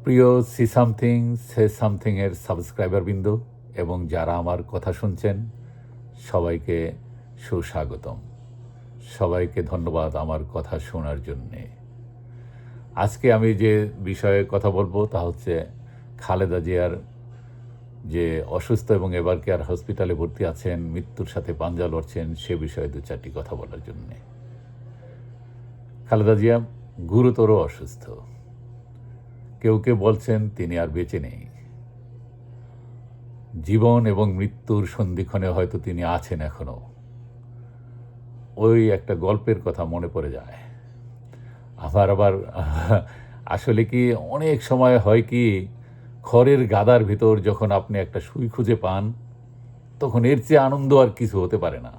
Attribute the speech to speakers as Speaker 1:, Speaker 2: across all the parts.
Speaker 1: প্রিয় see something সে সামথিংয়ের সাবস্ক্রাইবারবৃন্দ এবং যারা আমার কথা শুনছেন সবাইকে সুস্বাগতম। সবাইকে ধন্যবাদ আমার কথা শোনার জন্যে। আজকে আমি যে বিষয়ে কথা বলবো তা হচ্ছে খালেদা জিয়ার যে অসুস্থ এবং এবার কেয়ার হসপিটালে ভর্তি আছেন, মৃত্যুর সাথে পাঞ্জা লড়ছেন, সে বিষয়ে দু চারটি কথা বলার জন্যে। খালেদা জিয়া গুরুতর অসুস্থ। কেউ কেউ বলছেন তিনি আর বেঁচে নেই। জীবন এবং মৃত্যুর সন্ধিক্ষণে হয়তো তিনি আছেন এখনো। ওই একটা গল্পের কথা মনে পড়ে যায়। আবার আসলে কি অনেক সময় হয় কি, খড়ের গাদার ভিতর যখন আপনি একটা সুই খুঁজে পান তখন এর চেয়ে আনন্দ আর কিছু হতে পারে না।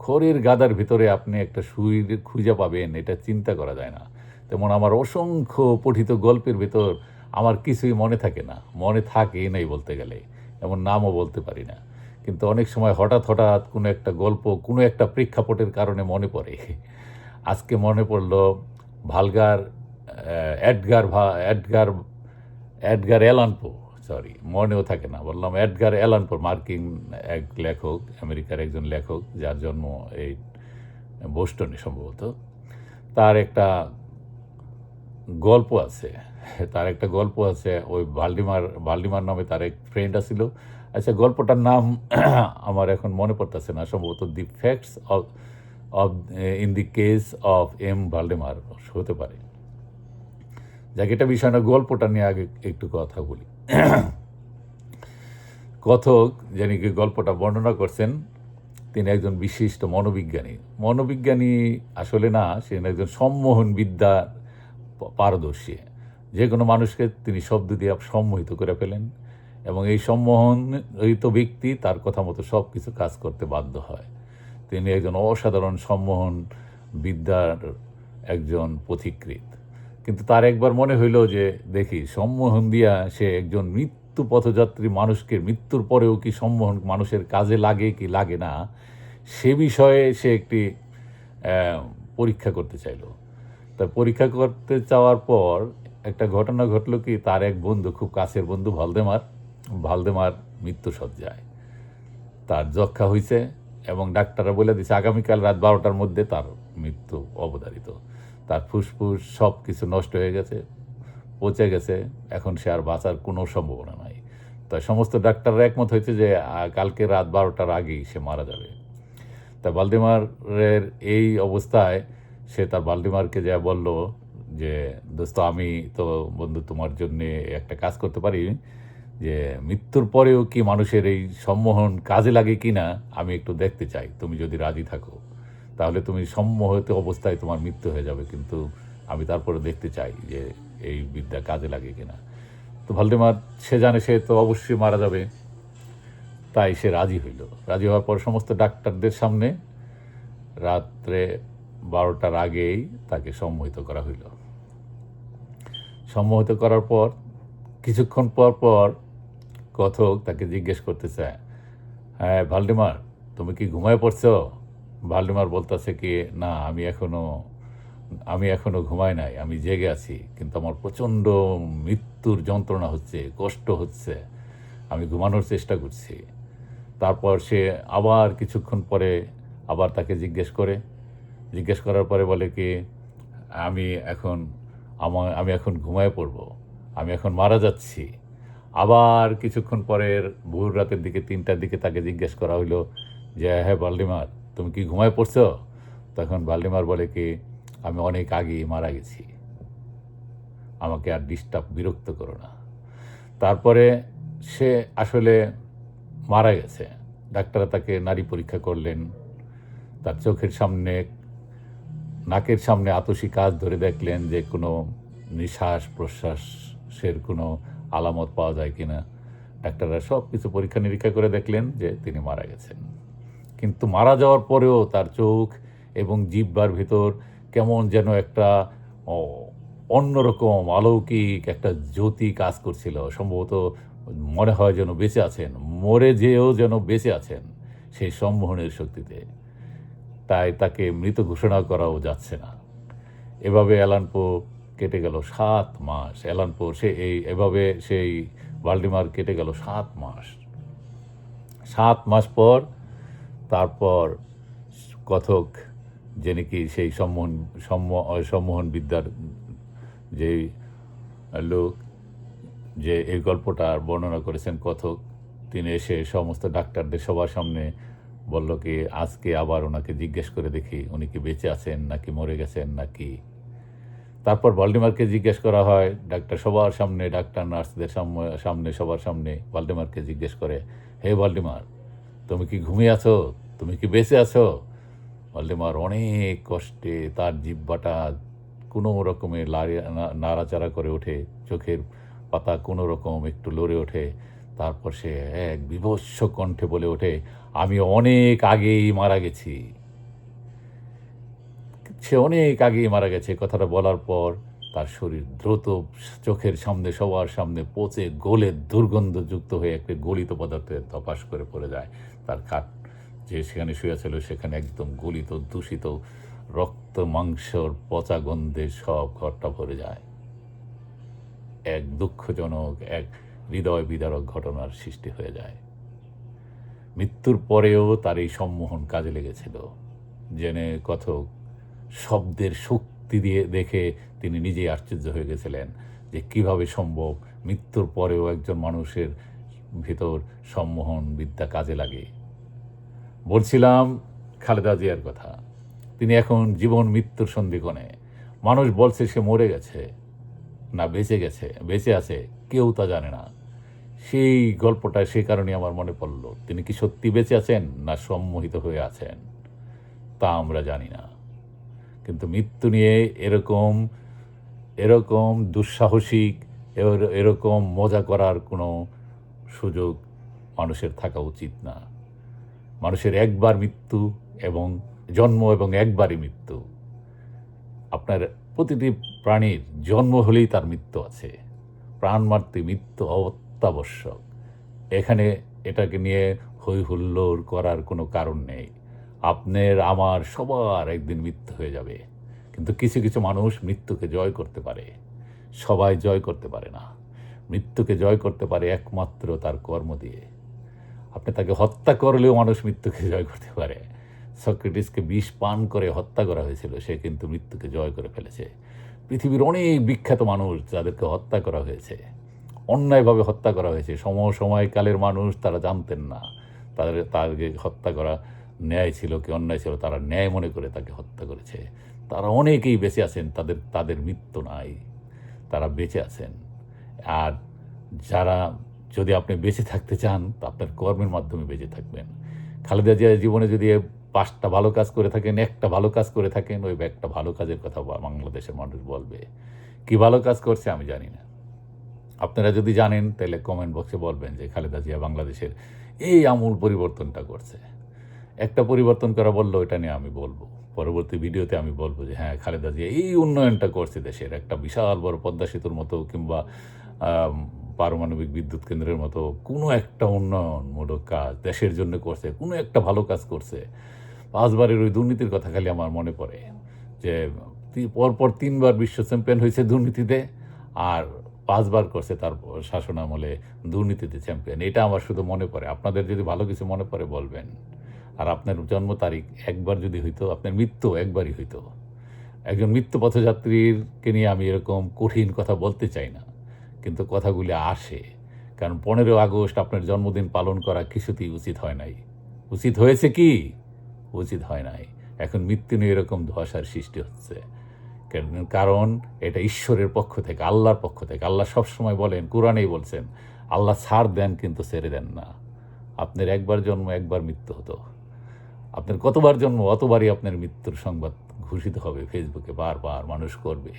Speaker 1: খড়ের গাদার ভিতরে আপনি একটা সুই খুঁজে পাবেন, এটা চিন্তা করা যায় না। তেমন আমার অসংখ্য পঠিত গল্পের ভিতর আমার কিছুই মনে থাকে না, মনে থাকে নাই বলতে গেলে, এমন নামও বলতে পারি না। কিন্তু অনেক সময় হঠাৎ হঠাৎ কোনো একটা গল্প কোনো একটা প্রেক্ষাপটের কারণে মনে পড়ে। আজকে মনে পড়ল ভালগার এডগার এডগার অ্যালান পো, সরি মনেও থাকে না, বললাম এডগার অ্যালান পো, মার্কিন এক লেখক, আমেরিকার একজন লেখক যার জন্ম এই বোস্টনে সম্ভবত। তার একটা গল্প আছে, ওই ভাল্ডিমার নামে তার এক ফ্রেন্ড আছিল। আচ্ছা, গল্পটার নাম আমার এখন মনে পড়তেছে না, সম্ভবত the facts of of in the case of M Vladimir হতে পারে। যাকে এটা বিষয় না, গল্পটা নিয়ে আগে একটু কথা বলি। কথক যিনি গল্পটা বর্ণনা করছেন তিনি একজন বিশিষ্ট মনোবিজ্ঞানী আসলে না, সে একজন সম্মোহন বিদ্যার পারদর্শী। যে কোনো মানুষকে তিনি শব্দ দিয়ে সম্মোহিত করে ফেলেন এবং এই সম্মোহিত ব্যক্তি তার কথা মতো সব কিছু কাজ করতে বাধ্য হয়। তিনি একজন অসাধারণ সম্মোহন বিদ্যার একজন পথিকৃৎ। কিন্তু তার একবার মনে হইল যে দেখি সম্মোহন দিয়া সে একজন মৃত্যু পথযাত্রী মানুষকে মৃত্যুর পরেও কি সম্মোহন মানুষের কাজে লাগে কি লাগে না, সে বিষয়ে সে একটি পরীক্ষা করতে চাইল। তা পরীক্ষা করতে চাওয়ার পর একটা ঘটনা ঘটলো কি, তার এক বন্ধু, খুব কাছের বন্ধু ভালদেমার মৃত্যুসজ্জায়। তার যক্ষা হয়েছে এবং ডাক্তাররা বলে দিয়েছে আগামীকাল রাত 12টার মধ্যে তার মৃত্যু অবধারিত। তার ফুসফুস সব কিছু নষ্ট হয়ে গেছে, পচে গেছে, এখন সে আর বাঁচার কোনো সম্ভাবনা নাই। তাই সমস্ত ডাক্তাররা একমত হয়েছে যে কালকে রাত 12টার আগেই সে মারা যাবে। তা ভালডিমারের এই অবস্থায় সে তার ভালডিমারকে যা বলল যে দোস্ত, আমি তো বন্ধু তোমার জন্যে একটা কাজ করতে পারি, যে মৃত্যুর পরেও কি মানুষের এই সম্মোহন কাজে লাগে কি না আমি একটু দেখতে চাই। তুমি যদি রাজি থাকো তাহলে তুমি সম্মোহিত অবস্থায় তোমার মৃত্যু হয়ে যাবে, কিন্তু আমি তারপরে দেখতে চাই যে এই বিদ্যা কাজে লাগে কিনা। তো ভালডিমার সে জানে সে তো অবশ্যই মারা যাবে, তাই সে রাজি হইল। রাজি হওয়ার পর সমস্ত ডাক্তারদের সামনে রাত্রে 12টার আগেই তাকে সম্মোহিত করা হইল। সম্মোহিত করার পর কিছুক্ষণ পর পর কথক তাকে জিজ্ঞেস করতে চায়, হ্যাঁ ভালডিমার, তুমি কি ঘুমায় পড়ছো? ভালডিমার বলতেছে কি, না আমি এখনো ঘুমাই নাই, আমি জেগে আছি, কিন্তু আমার প্রচণ্ড মৃত্যুর যন্ত্রণা হচ্ছে, কষ্ট হচ্ছে, আমি ঘুমানোর চেষ্টা করছি। তারপর সে আবার কিছুক্ষণ পরে আবার তাকে জিজ্ঞেস করার পরে বলে কি, আমি এখন আমি এখন ঘুমায় পড়ব, আমি এখন মারা যাচ্ছি। আবার কিছুক্ষণ পরের ভোর রাতের দিকে 3টার দিকে তাকে জিজ্ঞেস করা হইলো যে হ্যাঁ ভালডিমার, তুমি কি ঘুমায় পড়ছো? তখন ভালডিমার বলে কি, আমি অনেক আগেই মারা গেছি, আমাকে আর বিরক্ত করো না। তারপরে সে আসলে মারা গেছে। ডাক্তাররা তাকে নাড়ি পরীক্ষা করলেন, তার চোখের সামনে নাকের সামনে আতসী কাজ ধরে দেখলেন যে কোনো নিঃশ্বাস প্রশ্বাসের কোনো আলামত পাওয়া যায় কিনা। ডাক্তাররা সব কিছু পরীক্ষা নিরীক্ষা করে দেখলেন যে তিনি মারা গেছেন। কিন্তু মারা যাওয়ার পরেও তার চোখ এবং জিহ্বার ভিতর কেমন যেন একটা অন্যরকম অলৌকিক একটা জ্যোতি কাজ করছিল। সম্ভবত মনে হয় যেন বেঁচে আছেন, মরে যেও যেন বেঁচে আছেন সেই সম্মোহনের শক্তিতে। তাই তাকে মৃত ঘোষণা করাও যাচ্ছে না। এভাবে অ্যালান পো কেটে গেল 7 মাস। অ্যালান পো এভাবে সেই ভালডিমার কেটে গেল 7 মাস। 7 মাস পর তারপর কথক যে নাকি সেই সম্মোহন বিদ্যার যে লোক, যে এই গল্পটার বর্ণনা করেছেন কথক, তিনি এসে সমস্ত ডাক্তারদের সবার সামনে বলল কি আজকে আবার ওনাকে জিজ্ঞেস করে দেখি উনি কি বেঁচে আছেন নাকি মরে গেছেন নাকি। তারপর ভলডেমারকে জিজ্ঞেস করা হয়, ডাক্তার সবার সামনে, ডাক্তার নার্সদের সামনে সবার সামনে ভলডেমারকে জিজ্ঞেস করে, হে ভলডেমার, তুমি কি ঘুমিয়ে আছো, তুমি কি বেঁচে আছো? ভলডেমার অনেক কষ্টে তার জিহ্বাটা কোনো রকমে নাড়াচাড়া করে ওঠে, চোখের পাতা কোনো রকম একটু লড়ে ওঠে। তারপর সে এক বীভৎস কণ্ঠে বলে ওঠে, আমি অনেক আগেই মারা গেছি। সে অনেক আগেই মারা গেছে। কথাটা বলার পর তার শরীর দ্রুত চোখের সামনে সবার সামনে পচে গলে দুর্গন্ধযুক্ত হয়ে একটা গলিত পদার্থে ধপাস করে পড়ে যায়। তার খাট যে সেখানে শুয়েছিল সেখানে একদম গলিত দূষিত রক্ত মাংসর পচা গন্ধে সব ঘরটা ভরে যায়। এক দুঃখজনক, এক হৃদয় বিদারক ঘটনার সৃষ্টি হয়ে যায়। মৃত্যুর পরেও তার এই সম্মোহন কাজে লেগেছিল। জেনে কথক শব্দের শক্তি দিয়ে দেখে তিনি নিজেই আশ্চর্য হয়ে গেছিলেন যে কিভাবে সম্ভব মৃত্যুর পরেও একজন মানুষের ভিতর সম্মোহন বিদ্যা কাজে লাগে। বলছিলাম খালেদা জিয়ার কথা। তিনি এখন জীবন মৃত্যুর সন্ধিক্ষণে। মানুষ বলছে সে মরে গেছে, না বেঁচে আছে, কেউ তা জানে না। সেই গল্পটা সে কারণে আমার মনে পড়ল, তিনি কি সত্যি বেঁচে আছেন না সম্মোহিত হয়ে আছেন তা আমরা জানি না। কিন্তু মৃত্যু নিয়ে এরকম দুঃসাহসিক এরকম মজা করার কোনো সুযোগ মানুষের থাকা উচিত না। মানুষের একবার মৃত্যু এবং জন্ম এবং একবারই মৃত্যু। আপনার প্রতিটি প্রাণীর জন্ম হলেই তার মৃত্যু আছে। প্রাণ মারতে মৃত্যু অত্যাবশ্যক। এখানে এটাকে নিয়ে হই হুল্লোড় করার কোনো কারণ নেই। আপনার আমার সবার একদিন মৃত্যু হয়ে যাবে। কিন্তু কিছু কিছু মানুষ মৃত্যুকে জয় করতে পারে, সবাই জয় করতে পারে না। মৃত্যুকে জয় করতে পারে একমাত্র তার কর্ম দিয়ে। আপনি তাকে হত্যা করলেও মানুষ মৃত্যুকে জয় করতে পারে। সক্রেটিসকে বিষ পান করে হত্যা করা হয়েছিল, সে কিন্তু মৃত্যুকে জয় করে ফেলেছে। পৃথিবীর অনেক বিখ্যাত মানুষ যাদেরকে হত্যা করা হয়েছে, অন্যায়ভাবে হত্যা করা হয়েছে, সময়কালের মানুষ তারা জানতেন না তাদেরকে হত্যা করা ন্যায় ছিল কি অন্যায় ছিল, তারা ন্যায় মনে করে তাকে হত্যা করেছে। তারা অনেকেই বেঁচে আছেন, তাদের মৃত্যু নাই, তারা বেঁচে আছেন। আর যারা, যদি আপনি বেঁচে থাকতে চান তা আপনার কর্মের মাধ্যমে বেঁচে থাকবেন। খালেদা জিয়ার জীবনে যদি 5টা ভালো কাজ করে থাকেন, একটা ভালো কাজ করে থাকেন, ওই একটা ভালো কাজের কথা বাংলাদেশের মানুষ বলবে। কি ভালো কাজ করছে আমি জানি না। আপনারা যদি জানেন তাহলে কমেন্ট বক্সে বলবেন যে খালেদা জিয়া বাংলাদেশের এই আমূল পরিবর্তনটা করছে। একটা পরিবর্তন করা বললো, এটা নিয়ে আমি বলবো পরবর্তী ভিডিওতে। আমি বলবো যে হ্যাঁ, খালেদা জিয়া এই উন্নয়নটা করছে দেশের, একটা বিশাল বড় পদ্মা সেতুর মতো কিংবা পারমাণবিক বিদ্যুৎ কেন্দ্রের মতো কোনো একটা উন্নয়নমূলক কাজ দেশের জন্য করছে, কোনো একটা ভালো কাজ করছে। 5বারের ওই দুর্নীতির কথা খালি আমার মনে পড়ে যে পরপর 3বার বিশ্ব চ্যাম্পিয়ন হয়েছে দুর্নীতিতে, আর 5বার করছে তার শাসনামলে দুর্নীতিতে চ্যাম্পিয়ন। এটা আমার শুধু মনে পড়ে। আপনাদের যদি ভালো কিছু মনে পড়ে বলবেন। আর আপনার জন্ম তারিখ একবার যদি হইতো, আপনার মৃত্যু একবারই হইতো। একজন মৃত্যু পথযাত্রীকে নিয়ে আমি এরকম কঠিন কথা বলতে চাই না, কিন্তু কথাগুলি আসে। কারণ 15 আগস্ট আপনার জন্মদিন পালন করা কিছুতেই উচিত হয় নাই। উচিত হয়েছে কি? উচিত হয় নাই। এখন মৃত্যু নিয়ে এরকম ধোঁয়াশার সৃষ্টি হচ্ছে। কারণ এটা ঈশ্বরের পক্ষ থেকে, আল্লাহর পক্ষ থেকে। আল্লাহ সবসময় বলেন, কোরআনেই বলছেন, আল্লাহ ছাড় দেন কিন্তু ছেড়ে দেন না। আপনার একবার জন্ম একবার মৃত্যু হতো, আপনার কতবার জন্ম অতবারই আপনার মৃত্যুর সংবাদ ঘোষিত হবে ফেসবুকে, বারবার মানুষ করবে।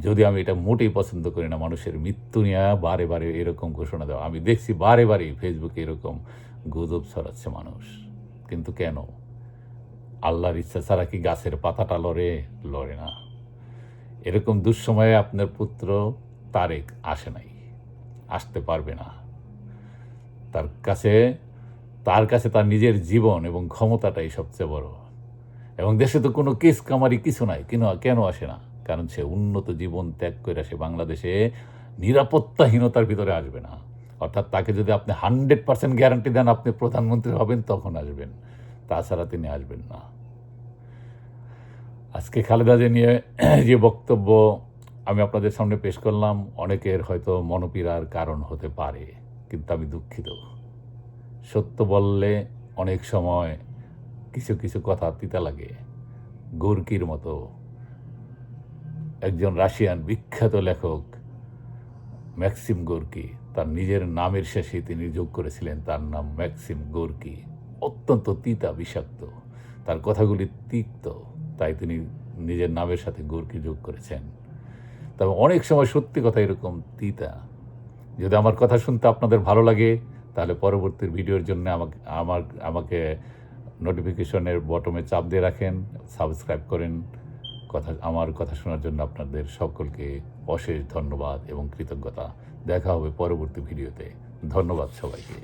Speaker 1: যদি আমি এটা মোটেই পছন্দ করি না, মানুষের মৃত্যু নিয়ে বারে বারে এরকম ঘোষণা দেওয়া। আমি দেখছি বারে বারেই ফেসবুকে এরকম গুজব ছড়াচ্ছে মানুষ। কিন্তু কেন? আল্লাহর ইচ্ছা ছাড়া কি গাছের পাতাটা লড়ে না। এরকম দুঃসময়ে আপনার পুত্র তারেক আসে নাই, আসতে পারবে না। তার কাছে তার নিজের জীবন এবং ক্ষমতাটাই সবচেয়ে বড়। এবং দেশে তো কোনো কেস কামারি কিছু নাই, কেন আসে না? কারণ সে উন্নত জীবন ত্যাগ করে সে বাংলাদেশে নিরাপত্তাহীনতার ভিতরে আসবে না। অর্থাৎ তাকে যদি আপনি 100% গ্যারান্টি দেন আপনি প্রধানমন্ত্রী হবেন, তখন আসবেন, তাছাড়া তিনি আসবেন না। আজকে খালেদা জিয়া নিয়ে যে বক্তব্য আমি আপনাদের সামনে পেশ করলাম, অনেকের হয়তো মনোপীড়ার কারণ হতে পারে, কিন্তু আমি দুঃখিত। সত্য বললে অনেক সময় কিছু কিছু কথা তিতা লাগে। গোর্কির মতো একজন রাশিয়ান বিখ্যাত লেখক ম্যাক্সিম গোর্কি, তার নিজের নামের শেষে তিনি যোগ করেছিলেন তার নাম ম্যাক্সিম গোর্কি। অত্যন্ত তিতা, বিষাক্ত, তার কথাগুলি তিক্ত, তাই তিনি নিজের নামের সাথে গোর্কি যোগ করেছেন। তবে অনেক সময় সত্যি কথা এরকম তিতা। যদি আমার কথা শুনতে আপনাদের ভালো লাগে, তাহলে পরবর্তী ভিডিওর জন্য আমাকে নোটিফিকেশনের বটমে চাপ দিয়ে রাখেন, সাবস্ক্রাইব করেন। আমার কথা শোনার জন্য আপনাদের সকলকে অশেষ ধন্যবাদ এবং কৃতজ্ঞতা। দেখা হবে পরবর্তী ভিডিওতে। ধন্যবাদ সবাইকে।